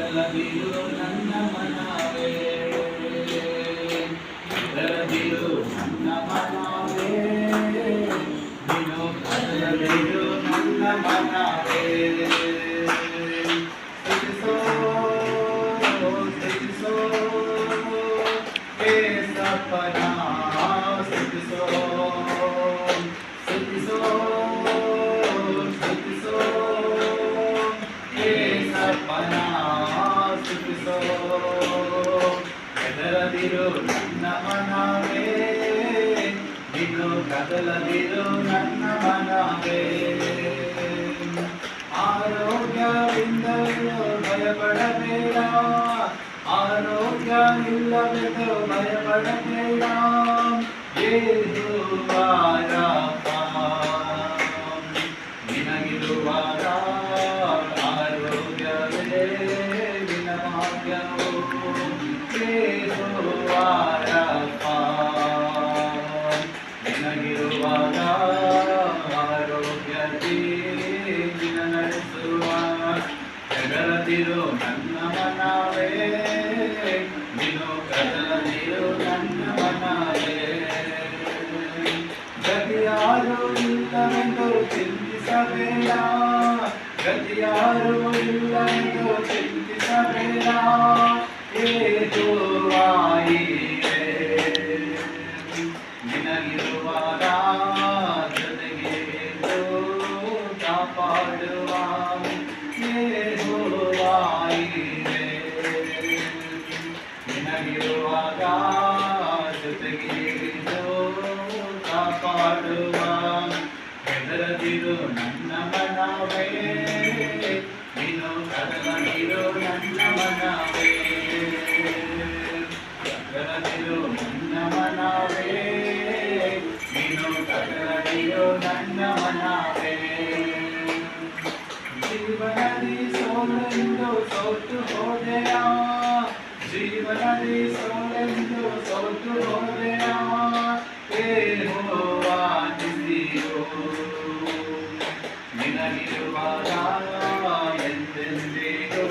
ಕದಲದಿರು ನನ್ನ ಮನವೇ, ಕದಲದಿರು ನನ್ನ ಮನವೇ, ನೀನು ಕದಲದಿರು ನನ್ನ ಮನವೇ. ಸ್ತುತಿಸೋ ಸ್ತುತಿಸೋ ಏಸಪ್ಪನ ಸ್ತುತಿಸೋ ಸ್ತುತಿಸೋ ಸ್ತುತಿಸೋ ಏಸಪ್ಪನ ಸ್ತುತಿಸೋ. ಕದಲದಿರು ನನ್ನ ಮನವೇ, ನೀನು ಕದಲದಿರು ನನ್ನ ಮನವೇ. ಆರೋಗ್ಯವಿಂದಲೂ ಭಯಪಡಬೇಡ, ಆರೋಗ್ಯವಿಲ್ಲವೆಂದು ಭಯಪಡಬೇಡ. ಯೆಹೋವನ ನಿನಗಿರುವಾಗ ಆರೋಗ್ಯವೇ ನಿನ್ನ ಭಾಗ್ಯವು. ಯೆಹೋವನ ನಿನಗಿರುವಾಗ ಆರೋಗ್ಯತೆ ನಿನ್ನ ನಡೆಸುವ. ಕದಲದಿರು ನನ್ನ ಮನವೇ, ನೀನು ಕದಲದಿರು ನನ್ನ ಮನವೇ. ಗತಿಯಾರು ಇಲ್ಲವೆಂದು ಚಿಂತಿಸಬೇಡ, ಗತಿಯಾರು ಇಲ್ಲವೆಂದು ಚಿಂತಿಸಬೇಡ. ಯೆಹೋವಾ ಈರೇ, ನಿನಗಿರುವಾಗ ಜೊತೆಗೆ ಕಾಪಾಡುವ. ಯೆಹೋವಾ ಈರೇ, ನಿನಗಿರುವಾಗ ಜೊತೆಗೆ ಕಾಪಾಡುವ. ಹೆದರದಿರು ನನ್ನ ಮನವೇ, ನೀನು ಕದಲದಿರು ನನ್ನ ಮನವೇ. ಕದಲದಿರು ನನ್ನ ಮನವೇ, ನೀನು ಕದಲದಿರು ನನ್ನ ಮನವೇ. ಜೀವನದಿ ಸೋಲೆಂದು ಸೋತು ಹೋದೆಯಾ, ಜೀವನದಿ ಸೋಲೆಂದು ಸೋತು ಹೋದೆಯಾ. ಯೆಹೋವಾ ನಿಸಿಯೋ, ನಿನಗಿರುವಾಗ ಎಂದೆಂದಿಗೂ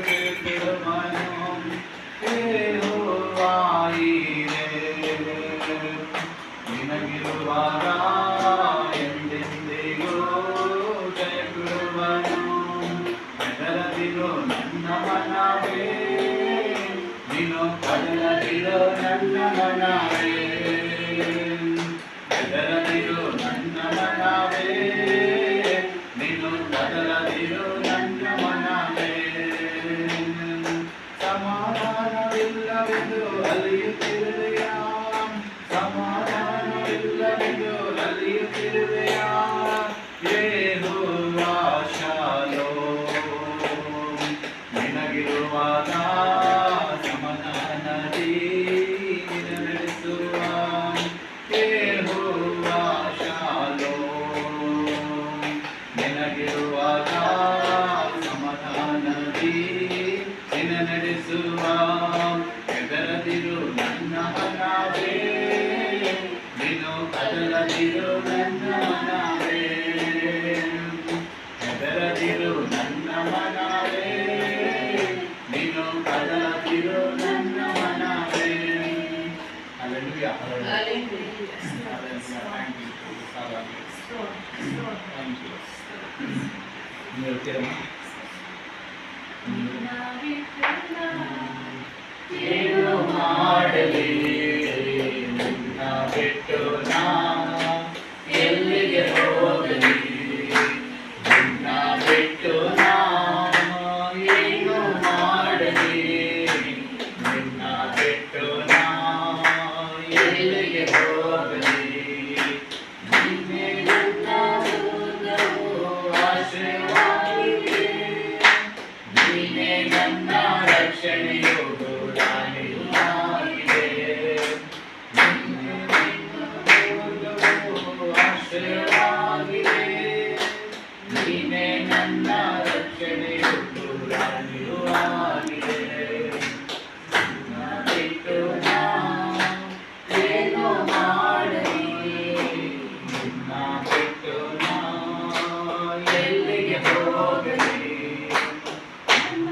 ಜಯಕೊಡುವನು. ಯೆಹೋವಾ ಈರೇ, ನಿನಗಿರುವಾಗ ಎಂದೆಂದಿಗೂ ಜಯಕೊಡುವನು. ಕದಲದಿರು ನನ್ನ ಮನವೇ, ನೀನು ಕದಲದಿರು ನನ್ನ ಮನವೇ. ಕದಲದಿರು ನನ್ನ ಮನವೇ, ನೀನು ಕದಲದಿರು ನನ್ನ ಮನವೇ. ಸಮಾಧಾನವಿಲ್ಲವೆಂದು ಅಲಿಯುತ್ತಿರುವೆಯಾ, ಸಮಾಧಾನವಿಲ್ಲವೆಂದು ಅಲಿಯುತ್ತಿರುವೆಯಾ. ಯೆಹೋವಾ ಶಾಲೋಮ್, ನಿನಗಿರುವಾಗ ಸಮಾಧಾನದಿ ನಿನ್ನ ನಡೆಸುವ. ಯೆಹೋವಾ ಶಾಲೋಮ್, ನಿನಗಿರುವಾಗ ಸಮಾಧಾನದಿ ನಿನ್ನ ನಡೆಸುವ. ಹೆದರದಿರು ನನ್ನ ಮನವೇ, ನೀನು ಕದಲದಿರು ನನ್ನ ಮನವೇ. ಹೆದರದಿರು ನನ್ನ ಮನವೇ, ನೀನು ಕದಲದಿರು ನನ್ನ ಮನವೇ. Hallelujah. Hallelujah. Thank you. Thank you. ನೀವು ತಿರುಮ ಏನು ಮಾಡಲಿ, ನಿನ್ನ ಬಿಟ್ಟು ನಾ ಎಲ್ಲಿಗೆ ಹೋಗಲಿ. ನಿನ್ನ ಬಿಟ್ಟು ನಾ ಏನು ಮಾಡಲಿ, ನಿನ್ನ ಬಿಟ್ಟು ನಾ ಎಲ್ಲಿಗೆ ಹೋಗಲಿ. ನೀನೇ ನನ್ನ ದುರ್ಗವು ಆಶ್ರಯವಾಗಿದೆ, ನೀನೇ ನನ್ನ ರಕ್ಷಣೆಯು ಗೂಢಾಣಿಯೂ ಆಗಿದೆ. ನೀನೇ ನನ್ನ ದುರ್ಗವು ಆಶ್ರಯವಾಗಿದೆ, ನೀನೇ ನನ್ನ ರಕ್ಷಣೆಯು ಗೂಢಾಣಿಯೂ ಆಗಿದೆ. ಬಿಟ್ಟು ನಾ ಏನು ಮಾಡಲಿ, ನಿನ್ನ ಬಿಟ್ಟು ನಾ ಎಲ್ಲಿಗೆ ಹೋಗಲಿ. ನನ್ನ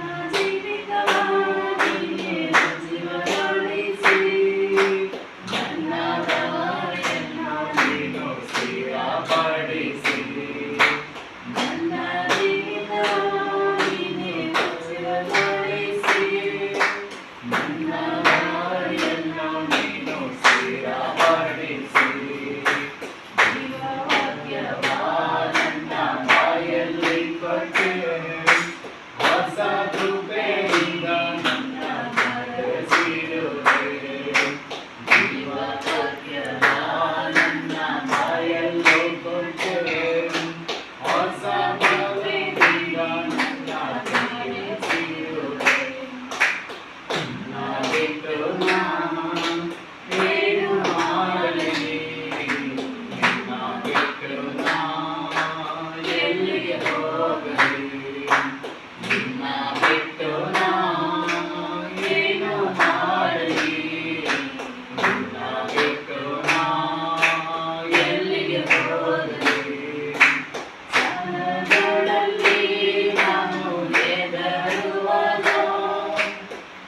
ಕೃಪೆಯಿಂದ ನನ್ನ ನಡೆಸಿರುವೆ. ಜೀವವಾಕ್ಯದ ನನ್ನ ಬಾಯಲ್ಲೇ ಕೊಟ್ಟೆ. ಹೊಸ ಕೃಪೆಯಿಂದ ನನ್ನ ನಡೆಸಿರುವೆ. ನಿನ್ನ ಬಿಟ್ಟು ನಾನು ಏನು ಮಾಡಲಿ? ನಿನ್ನ ಬಿಟ್ಟು ನಾನು ಎಲ್ಲಿಗೆ ಹೋಗಲಿ? ನಿನ್ನ ಬಿಟ್ಟು ನಾನು ಏನು ಮಾಡಲಿ? ನಿನ್ನ ಬಿಟ್ಟು ನಾನು ಎಲ್ಲಿಗೆ ಹೋಗಲಿ? ಸಹನಗಳಲ್ಲಿ ನಾನು ಹೆದರುವಾಗ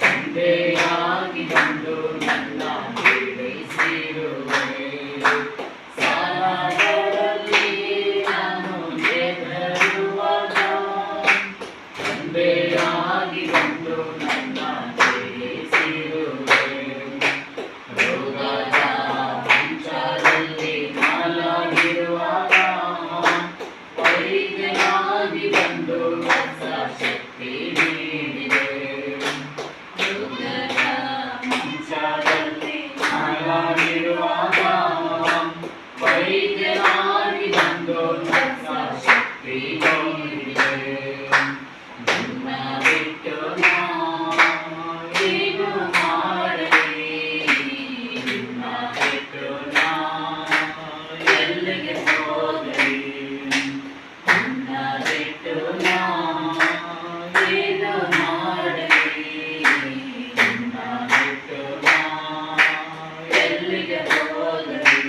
ತಂದೆಯಾಗಿ ಬಂದು ನನ್ನ ಬಿಡಿಸಿರುವೆ. ಸಾಲಗಳಲ್ಲಿ ನಾನು ಹೆದರುವಾಗ ತಂದೆಯಾಗಿ ಬಂದು ನನ್ನ ಬಿಡಿಸಿರುವೆ. ರೋಗದ ಮಂಚದಲ್ಲಿ ಮಲಗಿರುವಾಗ ವೈದ್ಯನಾಗಿ ಬಂದು ಹೊಸ ಶಕ್ತಿ ನೀಡಿದೆ. ರೋಗದ ಮಂಚದಲ್ಲಿ ಮಲಗಿರುವಾಗ ವೈದ್ಯನಾಗಿ ಬಂದು ಹೊಸ ಶಕ್ತಿ ನೀಡಿದೆ. ನಿನ್ನ ಬಿಟ್ಟು ನಾನು ಏನು ಮಾಡಲಿ? ನಿನ್ನ ಬಿಟ್ಟು ನಾನು ಎಲ್ಲಿಗೆ ಹೋಗಲಿ? ನಿನ್ನ ಬಿಟ್ಟು ನಾನು ಏನು ಮಾಡಲಿ? ನಿನ್ನ ಬಿಟ್ಟು ನಾನು ಎಲ್ಲಿಗೆ ಹೋಗಲಿ?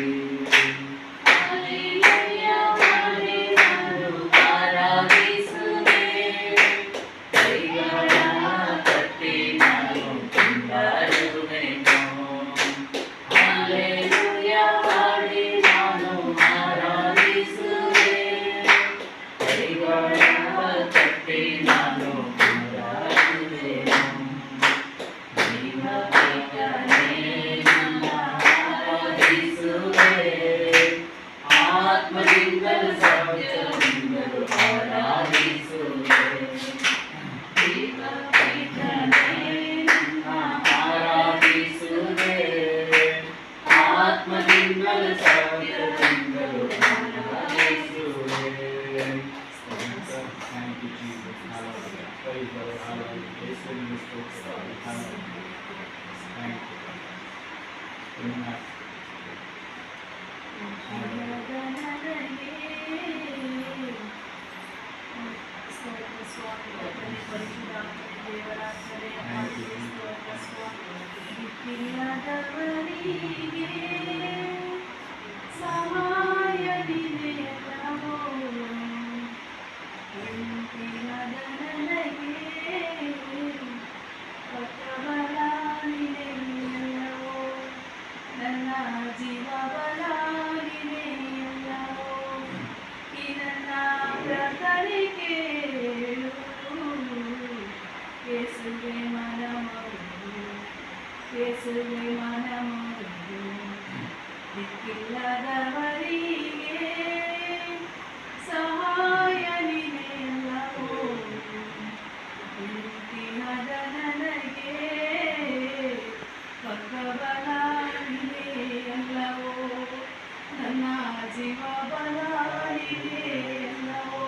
ಹಲ್ಲೆಲೂಯ ಮಾಡಿ ನಾನು ಆರಾಧಿಸುವೆ. ಕೈಗಳ ತಟ್ಟಿ ನಾನು ಕೊಂಡಾಡುವೆನು. ಹಲ್ಲೆಲೂಯ ಮಾಡಿ ನಾನು ಆರಾಧಿಸುವೆ. ಕೈಗಳ ತಟ್ಟಿ ನಾನು ಕೊಂಡಾಡುವೆನು. ಜೀವವೇಗನೇ ನನ್ನ ಆರಾಧಿಸುವೆ. ಆತ್ಮದಿಂದಲೂ ಸತ್ಯದಿಂದಲೂ ಆರಾಧಿಸುವೆ. ಜೀವವೇಗನೇ ನನ್ನ ಆರಾಧಿಸುವೆ. ಆತ್ಮದಿಂದಲೂ ಸತ್ಯದಿಂದಲೂ ಆರಾಧಿಸುವೆ. Thank you, Jesus. Hallelujah. Praise the Lord. Hallelujah. ಯೇಸುವಿನ ಸ್ತೋತ್ರ. Hallelujah. Thank you. Amen. ಯೇಸುವೆ ಮನಮೊರೆದು ದಿಕ್ಕಿಲ್ಲದವರಿಗೆ ಸಹಾಯ ನೀನೆಲ್ಲವೋ. ನಿಂತಿಹದ ನನಗೆ ಪಕ್ಕಬಲ ನೀನೆಲ್ಲವೋ. ನನ್ನ ಜೀವ ಬಲ ನೀನೆಲ್ಲವೋ.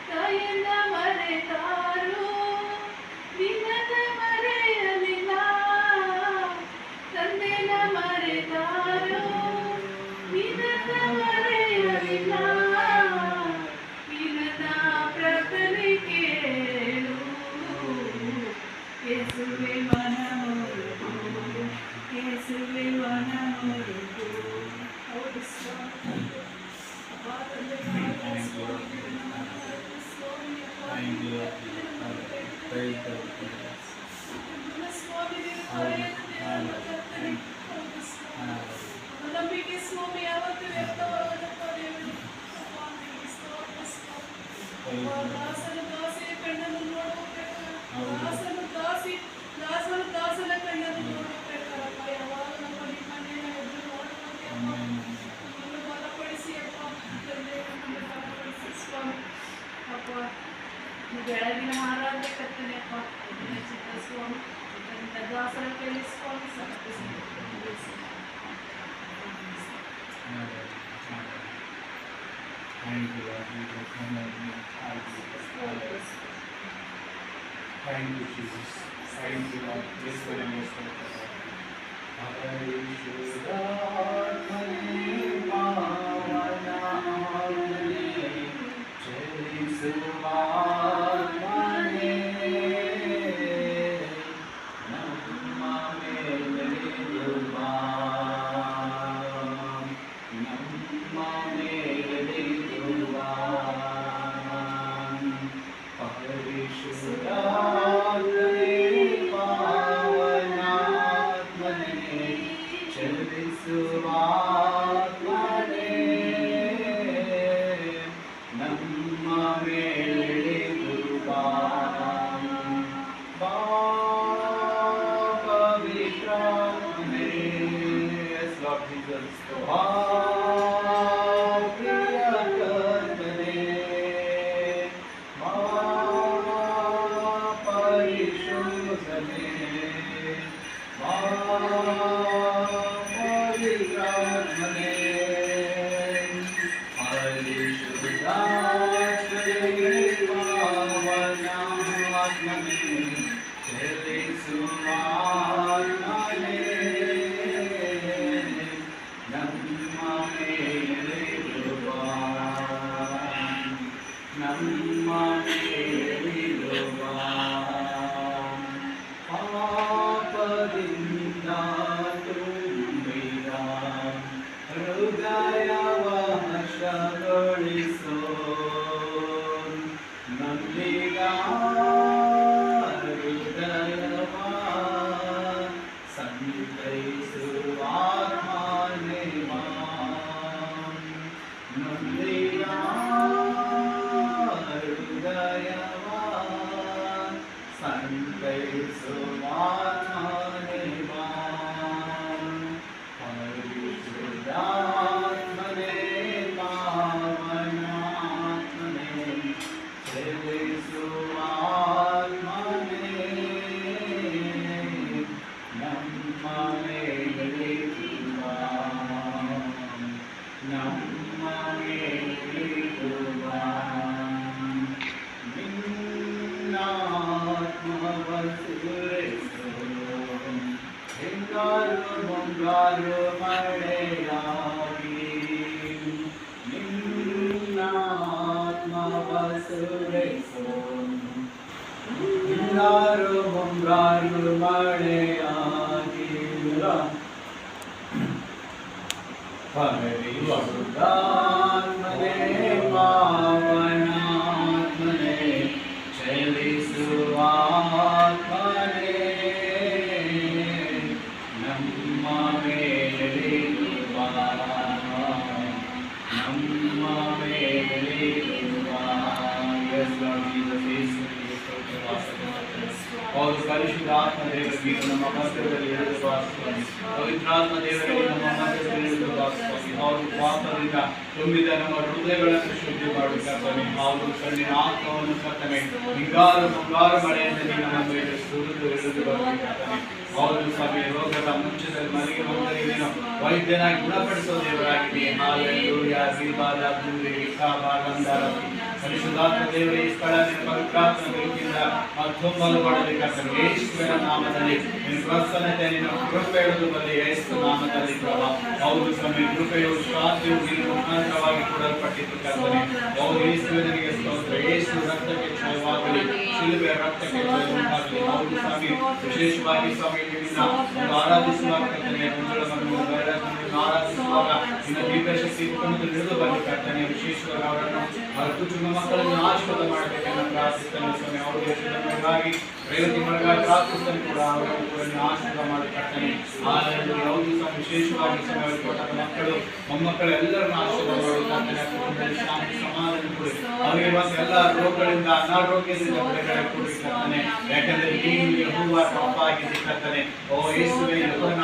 ತಾಯಿಯನ್ನ ಮರೆತಾರು ನಿನ್ನನ್ನ ಮರೆಯಲಿಲ್ಲ. ತಂದೆನ ಮರೆತಾರು ನಿನ್ನನ್ನ ಮರೆಯಲಿಲ್ಲ. ನಿನ್ನ ಪ್ರಾರ್ಥನೆ ಕೇಳು. ಯೇಸುವೆ ಮನಮೊರೆದು ಯೇಸುವೆ ಮನಮೊರೆದು. ಹೌದು ಸ್ವಾಮಿ. Thank you, Lord. Praise the Lord. ನಂಬಿಕೆ ಸ್ವಾಮಿ ಯಾವತ್ತು ವ್ಯಕ್ತವಾಗದಪ್ಪ ದೇವರು. ದಾಸನ ದಾಸಿಯ ಕಣ್ಣನ್ನು ನೋಡಬೇಕಾ. ದಾಸನ ಕಣ್ಣನ್ನು ನೋಡಬೇಕಾರಪ್ಪ. ಯಾವಾಗ ನಮ್ಮ ನಿಮ್ಮನ್ನೇ ಎದುರು ನೋಡುವಂತೆ ನಮ್ಮನ್ನು ಬಲಪಡಿಸಿ ಅಪ್ಪ. ತಂದೆ ನಮ್ಮನ್ನು ಬಲಪಡಿಸಿ ಸ್ವಾಮಿ ಅಪ್ಪ. ಬೆಳಗಿನ ಆರಾಧ್ಯ ಕರ್ತನೆಯಪ್ಪ ಸ್ವಾಮಿ ದಾಸರ ಕೈಲಿ ಸ್ವಾಮಿ Thank you, Lord Jesus. Thank you, Jesus. Thank you, Lord. Yes, Lord. Yes, Lord. ತುಂಬಿದ ನಮ್ಮ ಹೃದಯಗಳನ್ನು ಶುದ್ಧಿ ಮಾಡುತ್ತೇವೆ. ಹಾಗೂ ಕಣ್ಣಿನ ಆತ್ಮವನ್ನು ಕರ್ತನೆ ಹಿಂಗಾರು ಮುಂಗಾರು ಮಳೆಯಿಂದ ನಮ್ಮ ಮೇಲೆ ಸುರಿದು ಇಳಿದು ಬರುತ್ತೇವೆ. ಹೌದು ಸ್ವಾಮಿ, ರೋಗದ ಮುಂಚೆದಲ್ಲಿ ಮನೆಗೆ ಬಂದರೆ ನೀನು ವೈದ್ಯನಾಗಿ ಗುಣಪಡಿಸುವ ದೇವರಾಗಿದೆ. ಹಾಲೆಲೂಯಾ. ಪರಿಶುದ್ಧಾತ್ಮ ದೇವರೇ, ಈ ಸ್ಥಳ ಪವಿತ್ರಾತ್ಮ ಬೆಳಕಿಂದ ತುಂಬಲು ಮಾಡಬೇಕಾದರೆ ಯೇಸುವಿನ ನಾಮದಲ್ಲಿ ನಿನ್ನ ಪ್ರಸನ್ನತೆ, ನಿನ್ನ ಕೃಪೆ ಇಡುವುದು ಬರಲಿ ಯೇಸು ನಾಮದಲ್ಲಿ ಪ್ರಭಾ. ಹೌದು ಸ್ವಾಮಿ, ಕೃಪೆಯು ಶಾಂತಿಯು ನಿನ್ನ ಮುಖಾಂತರವಾಗಿ ಕೊಡಲ್ಪಟ್ಟಿದ್ದು ಕರ್ತನೆ. ಹೌದು ಯೇಸುವಿನಿಗೆ ಸ್ತೋತ್ರ. ಯೇಸು ರಕ್ತಕ್ಕೆ ಜಯವಾಗಲಿ, ಶಿಲುಬೆಯ ರಕ್ತಕ್ಕೆ ಜಯ ಉಂಟಾಗಲಿ. ಹೌದು ಸ್ವಾಮಿ, ವಿಶೇಷವಾಗಿ ಸ್ವಾಮಿ ನಿನ್ನ ಆರಾಧಿಸುವಾಗ ಕರ್ತನೆ, ಆರಾಧಿಸುವಾಗ ನಿನ್ನ ದಿವ್ಯ ಶಕ್ತಿ ಮುಖಂದು ಹಿಡಿದು ಬರಲಿ ಕರ್ತನೆ. ವಿಶೇಷವಾಗಿ ಅವರನ್ನು ಅವರ ಕುಟುಂಬ ಮಕ್ಕಳನ್ನು ಆಶೀರ್ವಾದ ಮಾಡಬೇಕೆಂದು ಪ್ರಾರ್ಥಿಸುತ್ತೇನೆ ಸ್ವಾಮಿ. ಅವರು ದೇಶದ ರೇವತಿ ಮಳೆಗಾಗಿ ಪ್ರಾರ್ಥಿಸ್ತಾನೆ ಕೂಡ ಅವರನ್ನು ಕೂಡ ನೀವು ಆಶೀರ್ವಾದ ಮಾಡಿ ಕರ್ತನೆ. ಯಾವುದು ಸಹ ವಿಶೇಷವಾಗಿ ಸಮಯದಲ್ಲಿ ಕೊಟ್ಟ ಮಕ್ಕಳು ಮೊಮ್ಮಕ್ಕಳು ಎಲ್ಲರನ್ನು ಆಶೀರ್ವಾದ ಮಾಡಿ ಕರ್ತನೆ. ಕುಟುಂಬದಲ್ಲಿ ಶಾಂತಿ ಸಮಾಧಾನ ಕೊಡಿ. ಅವರಿಗೆ ಬಂದ ಎಲ್ಲ ರೋಗಗಳಿಂದ ಅನಾರೋಗ್ಯದಿಂದ ಬಿಡುಗಡೆ ಕೊಡಿ ಕರ್ತನೆ. ಯಾಕಂದ್ರೆ ನೀನು ಯೆಹೋವ ರಫಾ ಆಗಿದ್ದೀ ಕರ್ತನೆ. ಓ ಯೇಸುವೇ, ಯೆಹೋವನ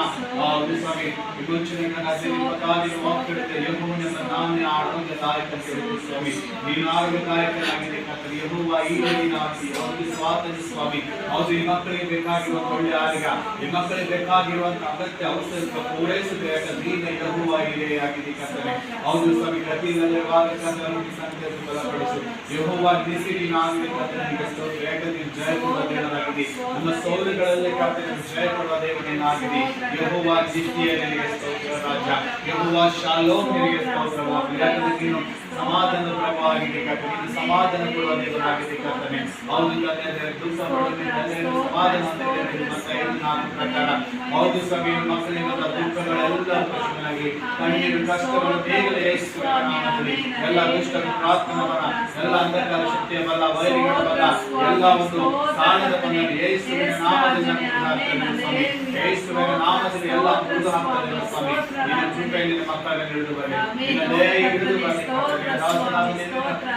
ಸ್ವಾಮಿ ವಿಮೋಚನೆಯನ್ನು ನಿಮ್ಮ ಕಾಲಿನ ವಾಕ್ಯವಿರುತ್ತೆ. ಯೆಹೋವನೆಂಬ ನಾಮನೇ ಆರೋಗ್ಯದಾಯಕ ಅಂತ ಹೇಳುತ್ತೆ ಸ್ವಾಮಿ. ನೀನು ಆರೋಗ್ಯದಾಯಕನಾಗಿದೆ ಕರ್ತನೆ. ಯೆಹೋವ ಈ ದಿನ ಅವರಿಗೆ ಸ್ವಾತಂತ್ರ್ಯ ಸ್ವಾಮಿ. ಹೌದು, ಈ ಮಕ್ಕಳಿಗೆ ಬೇಕಾಗಿರುವಂತ ಒಳ್ಳೆ ಆರೋಗ್ಯ, ಈ ಮಕ್ಕಳಿಗೆ ಬೇಕಾಗಿರುವಂತ ಅಗತ್ಯ ಔಷಧ ಪೂರೈಸಬೇಕು. ನೀನೇ ಯೆಹೋವ ಆಗಿದೆ ಕರ್ತನೆ. ಹೌದು ಸ್ವಾಮಿ, ಪ್ರತಿನಿತ್ಯವಾದ ಸಂಖ್ಯೆಯನ್ನು ಬಲಪಡಿಸು. ಯೆಹೋವ ನಿಸಿರಿನಾಗಿದೆ ಕರ್ತನೆ. ನಿಮಗೆ ಸ್ತೋತ್ರ. ಯಾಕಂದ್ರೆ ನೀವು ಜಯ ಕೊಡುವ ದೇವರಾಗಿದೆ. ನಮ್ಮ ಸೌಲುಗಳಲ್ಲಿ ಕರ್ತನೆ ಜಯ ಕೊಡುವ ದೇವರನ್ನಾಗಿದೆ. ಯೆಹೋವ ಜಿಷ್ಟಿಯಲ್ಲಿ ನಿನಗೆ ಸ್ತೋತ್ರ ರಾಜ. ಯೆಹೋವ ಶಾಲೋಮ್ ನಿನಗೆ ಸ್ತೋತ್ರವಾಗಲಿ. ಯಾಕಂದ್ರೆ ನೀನು ಸಮಾಧಾನ ಪ್ರಭಾವಾಗಿದೆ ಕರ್ತನೆ. ನೀನು ಸಮಾಧಾನ ಕೊಡುವ ದೇವರಾಗಿದೆ ಕರ್ತನೆ. ಹೌದು ತಂದೆ, ದುಃಖ ಪಡುವುದರಿಂದ ಸಮಾಧಾನ ಅಂತ ಹೇಳಿದ್ರೆ ಮತ್ತೆ ನಾನು ಪ್ರಕಾರ ಹೌದು ಸ್ವಾಮಿ, ಮಕ್ಕಳಿಗೆ ದುಃಖಗಳೆಲ್ಲ ಕೃಷ್ಣನಾಗಿ ಕಣ್ಣೀರು ಕಷ್ಟಗಳು ಬೇಗನೆ ಯೇಸುವಿನ ನಾಮದಲ್ಲಿ ಎಲ್ಲ ದುಷ್ಟರ ಪ್ರಾರ್ಥನವನ್ನ ಎಲ್ಲ ಅಂಧಕಾರ ಶಕ್ತಿಯ ಬಲ ವೈರಿಗಳ ಬಲ ಎಲ್ಲ ಒಂದು ಸಾಣದ ಬಂಧನ ಯೇಸುವಿನ ನಾಮದಲ್ಲಿ ಸ್ವಾಮಿ. ಯೇಸುವಿನ ನಾಮದಲ್ಲಿ ಎಲ್ಲ ಮುರಿದು ಹಾಕ್ತಾರೆ ಸ್ವಾಮಿ. ನಿನ್ನ ಕೃಪೆಯಲ್ಲಿ ನಿಮ್ಮ ಮಕ್ಕಳನ್ನು ಹಿಡಿದು ಬರಲಿ. ನಿನ್ನ ದಯೆಗೆ ಹಿಡಿದು ಬರಲಿ ಕರ್ತನೆ.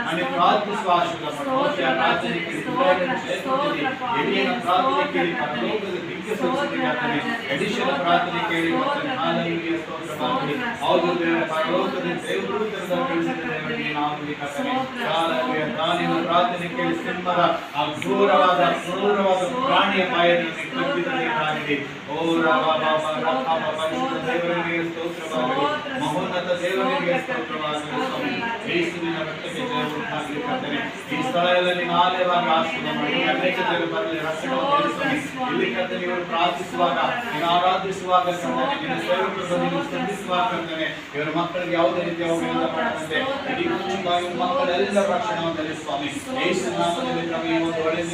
ನಾನು ಪ್ರಾರ್ಥಿಸುವ ಆಶೀರ್ವಾದ ಮಾಡು. ಪ್ರಾರ್ಥನೆ ಕೇಳಿ ಎಡಿಯನ ಪ್ರಾರ್ಥನೆ ಕೇಳಿ ಪರಲೋಕದ ದಿವ್ಯ ಸಂಸ್ಕೃತಿ ಕರ್ತನೆ. ಎಡಿಷನ ಪ್ರಾರ್ಥನೆ ಕೇಳಿ ಕರ್ತನೆ. ಹಾಲೆಲೂಯಾ, ಸ್ತೋತ್ರವಾಗಲಿ. ಹೌದು ದೇವರೇ, ಪರಲೋಕದ ದೇವದೂತರನ್ನು ಕಳುಹಿಸಿದ ದೇವರಿಗೆ ನಾವು ಕರ್ತನೆ. ಹಾಲೆಲೂಯಾ. ದಾನಿಯನ ಪ್ರಾರ್ಥನೆ ಕೇಳಿ ಸಿಂಹದ ಆ ಕ್ರೂರವಾದ ಪ್ರಾಣಿಯ ಬಾಯನ್ನು ಕಟ್ಟಿದ ದೇವರಾಗಿದೆ. ಓ ರಾಮ ಪರಿಶುದ್ಧ ದೇವರಿಗೆ ಸ್ತೋತ್ರವಾಗಲಿ. ಮಹೋನ್ನತ ದೇವರಿಗೆ ಸ್ತೋತ್ರವಾಗಲಿ ಸ್ವಾಮಿ. ಯೇಸುವಿನ ರಕ್ತಕ್ಕೆ ಜಯ ಉಂಟಾಗಲಿ ಕರ್ತನೆ. ಈ ಸ್ಥಳದಲ್ಲಿ ಆಲಯವಾಗಿ ಆಶೀರ್ವಾದ ಮಾಡಿ ಅನೇಕ ಜನರು ಬರಲಿ ರಕ್ಷಣೆ ಸ್ವಾಮಿ. ಇಲ್ಲಿ ಕರ್ತನೆ ಇವರು ಪ್ರಾರ್ಥಿಸುವಾಗ, ನೀನು ಆರಾಧಿಸುವಾಗ ಕರ್ತನೆ, ನಿನ್ನ ಸೇವಕರು ನೀನು ಸ್ತುತಿಸುವಾಗ ಕರ್ತನೆ, ಇವರ ಮಕ್ಕಳಿಗೆ ಯಾವುದೇ ರೀತಿಯ ಅವಮಾನ ಮಾಡದಂತೆ ಇಡೀ ಕುಟುಂಬ ಮಕ್ಕಳೆಲ್ಲ ರಕ್ಷಣೆ ಹೊಂದಲಿ ಸ್ವಾಮಿ. ಯೇಸು ನಾಮದಲ್ಲಿ ನಮಗೆ ಈ ಒಂದು ಒಳ್ಳೆಯ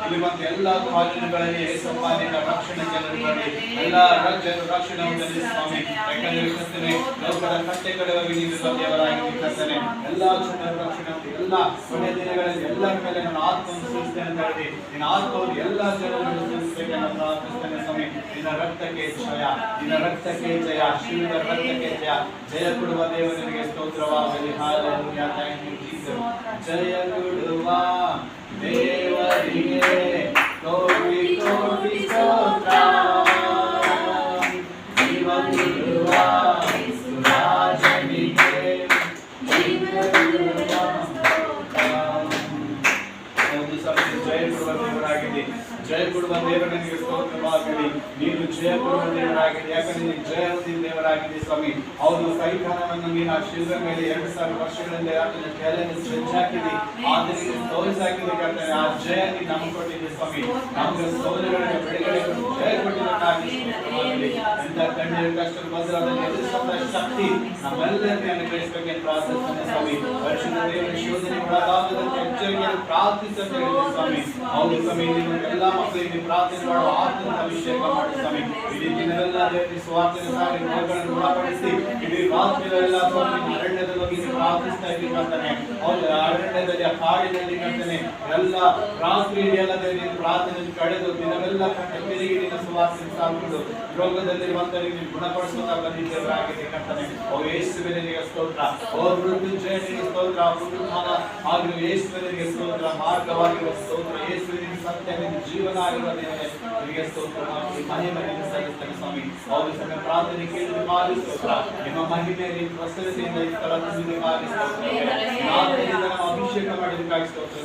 ಇಲ್ಲಿ ಬಂದ ಎಲ್ಲ ಕಾಲೇಜುಗಳಲ್ಲಿ ಯೇಸಪ್ಪ ನಿನ್ನ ರಕ್ಷಣೆ ಜನರು ಬರಲಿ. ಎಲ್ಲ ಜನರು ರಕ್ಷಣೆ ಹೊಂದಲಿ ಸ್ವಾಮಿ. ಯಾಕಂದ್ರೆ ಕರ್ತನೆ, ಲೋಕದ ಕಟ್ಟೆ ಕಡೆಯವರೆಗೆ ನೀನು ದೇವರಾಗಿ ಕರ್ತನೆ. ಎಲ್ಲ ಜನರ ರಕ್ಷಣೆ ಹೊಂದಿ ಎಲ್ಲ ಕೊನೆಯ ದಿನಗಳಲ್ಲಿ ಎಲ್ಲರ ಮೇಲೆ ನನ್ನ ಆತ್ಮವನ್ನು ಸುರಿಸ್ತೇನೆ ಅಂತ ಹೇಳಿ ನಿನ್ನ ಆತ್ಮವನ್ನು ಎಲ್ಲ ಜನರನ್ನು ಸುರಿಸಬೇಕೆಂದು ಪ್ರಾರ್ಥಿಸ್ತೇನೆ ಸ್ವಾಮಿ. ನಿನ್ನ ರಕ್ತಕ್ಕೆ ಜಯ, ನಿನ್ನ ರಕ್ತಕ್ಕೆ ಜಯ, ಶಿವನ ರಕ್ತಕ್ಕೆ ಜಯ. ಜಯ ಕೊಡುವ ದೇವರಿಗೆ ಸ್ತೋತ್ರವಾಗಲಿ. ಹಾಲೆಲೂಯಾ. Thank you Jesus. ಜಯ ಕೊಡುವ ದೇವರಿಗೆ ಕೋಟಿ ಕೋಟಿ ಸ್ತೋತ್ರ. ಜೀವ ಕೊಡುವ ರಾಜನಿಗೆ ಜಯ ಕೊಡುವ ದೇವರಿಗೆ ಸ್ತೋತ್ರವಾಗಲಿ. ನೀನು ಜಯ ಕೊಡುವ ದೇವರಾಗಿದೆ. ಯಾಕಂದ್ರೆ ನೀನು ಜಯ ಹೊಂದಿದ ದೇವರಾಗಿದೆ ಸ್ವಾಮಿ. ಹೌದು, ಸೈತಾನವನ್ನು ನೀನು ಆ ಶಿಲ್ವ ಮೇಲೆ 2000 ವರ್ಷಗಳಿಂದ ಆತನ ಕೆಳಗೆ ಸಜ್ಜಾಕಿದಿ, ಆತನಿಗೆ ತೋರಿಸಾಕಿದೆ ಕರ್ತನೆ. ಆ ಜಯ ನೀನು ನಮಗೆ ಕೊಟ್ಟಿದ್ದೆ ಸ್ವಾಮಿ. ನಮಗೆ ಸೌಲಭ್ಯಗಳಿಗೆ ಬಿಡುಗಡೆ ಜಯ ಕೊಟ್ಟಿದ್ದಕ್ಕಾಗಿ ಸ್ತೋತ್ರವಾಗಲಿ. ಎಂತ ಕಣ್ಣೀರು ಕಷ್ಟ ಬದಲಾದಲ್ಲಿ ಎದುರಿಸುವಂತ ಶಕ್ತಿ ನಮ್ಮೆಲ್ಲರಿಗೂ ಅನುಗ್ರಹಿಸಬೇಕೆಂದು ಪ್ರಾರ್ಥಿಸುತ್ತೇನೆ ಸ್ವಾಮಿ. ಪರಿಶುದ್ಧ ದೇವರ ಶೋಧನೆ ಒಳಗಾಗದಂತೆ ಎಚ್ಚರಿಕೆಯನ್ನು ಪ್ರಾರ್ಥಿಸುತ್ತ ಸ್ವಾಮಿ. ಹೌದು ಸ್ವಾಮಿ, ನೀನು ಎಲ್ಲ ಮಕ್ಕಳಿಗೆ ಪ್ರಾರ್ಥನೆ ಮಾಡುವ ಆತ್ಮದ ಅಭಿಷೇಕ ಮಾಡಿ ಸ್ವಾಮಿ. ಇಡೀ ದಿನವೆಲ್ಲ ದೇವರಿಗೆ ಸ್ವಾರ್ಥನೆ ಸಾರಿ ರೋಗಗಳನ್ನು ಗುಣಪಡಿಸಿ ಇಡೀ ರಾತ್ರಿಗಳೆಲ್ಲ ಸ್ವಾಮಿ ಅರಣ್ಯದಲ್ಲಿ ಹೋಗಿ ಪ್ರಾರ್ಥಿಸ್ತಾ ಇದ್ದೀವಿ ಕರ್ತನೆ. ಹೌದು, ಅರಣ್ಯದಲ್ಲಿ ಆ ಕಾಡಿನಲ್ಲಿ ಕರ್ತನೆ ಎಲ್ಲ ರಾತ್ರಿ ಎಲ್ಲ ನೀನು ಪ್ರಾರ್ಥನೆ ಕಳೆದು ದಿನವೆಲ್ಲ ತಿರುಗಿ ನಿನ್ನ ಸುವಾಸನೆ ಸಾಕೊಂಡು ರೋಗದಲ್ಲಿರುವಂತರಿಗೆ ನೀನು ಗುಣಪಡಿಸುತ್ತಾ ಬಂದಿದ್ದೇವರಾಗಿದೆ ಕರ್ತನೆ. ಓ ಯೇಸುವಿನಿಗೆ ಸ್ತೋತ್ರ. ಓ ಮೃತ್ಯುಂಜಯನಿಗೆ ಸ್ತೋತ್ರ. ಪುನರುತ್ಥಾನ ಆಗಿರುವ ಯೇಸುವಿನಿಗೆ ಸ್ತೋತ್ರ. ಮಾರ್ಗವಾಗಿರುವ ಸ್ತೋತ್ರ. ಯೇಸುವಿನ ಸತ್ಯ ಜೀವನ ಆಗಿರುವ ದೇವರೇ ನಿಮಗೆ ಸ್ತೋತ್ರ. ಮಹಿಮೆಯನ್ನು ಸಲ್ಲಿಸ್ತೇನೆ ಸ್ವಾಮಿ. ಹೌದು ಸ್ವಾಮಿ, ಪ್ರಾರ್ಥನೆ ಕೇಳಿದ ಮಾರಿ ಸ್ತೋತ್ರ. ನಿಮ್ಮ ಮಹಿಮೆ ನಿಮ್ಮ ಪ್ರಸನ್ನತೆಯಿಂದ ಈ ಸ್ಥಳ ತುಂಬಿದ ಮಾರಿ ಸ್ತೋತ್ರ. ಅಭಿಷೇಕ ಮಾಡಿದಕ್ಕಾಗಿ ಸ್ತೋತ್ರ.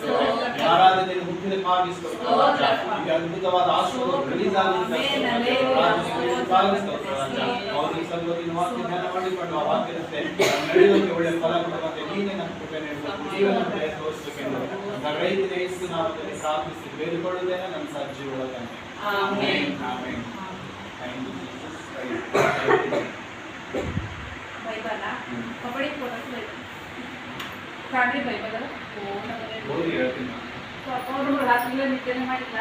ಆರಾಧನೆಯನ್ನು ಹುಟ್ಟಿದ ಮಾರಿ ಸ್ತೋತ್ರ. ಈಗ ಅದ್ಭುತವಾದ ಆಶೀರ್ವಾದ ರಿಲೀಸ್ ಆಗುವುದಕ್ಕೆ ಸ್ತೋತ್ರ ರಾಜ. ಹೌದು, ಈ ಸಲುವಾಗಿ ವಾಕ್ಯ ಧ್ಯಾನ ಮಾಡಿಕೊಂಡು ಆ ವಾಕ್ಯದಂತೆ ನಡೆಯೋಕೆ ಒಳ್ಳೆ ಫಲ ಕೊಡುವಂತೆ ನೀನೇ ನಮ್ಮ ಕೃಪೆ ನೀಡಬೇಕು, ಜೀವನ ತೋರಿಸಬೇಕೆಂದು ರೈತರ ಯೇಸು ನಾಮದಲ್ಲಿ ಪ್ರಾರ್ಥಿಸಿ ಬೇಡಿಕೊಳ್ಳುವುದೇನೆ ನಮ್ಮ ಸಜ್ಜೀವೊಳಗೆ. Amen. Amen. Thank you Jesus. Bible kabaddi photos family Bible ಓದಿ ಹೇಳ್ತೀನಿ. ರಾತ್ರಿ ನಿದ್ದೆ ಮಾಡಿಲ್ಲ.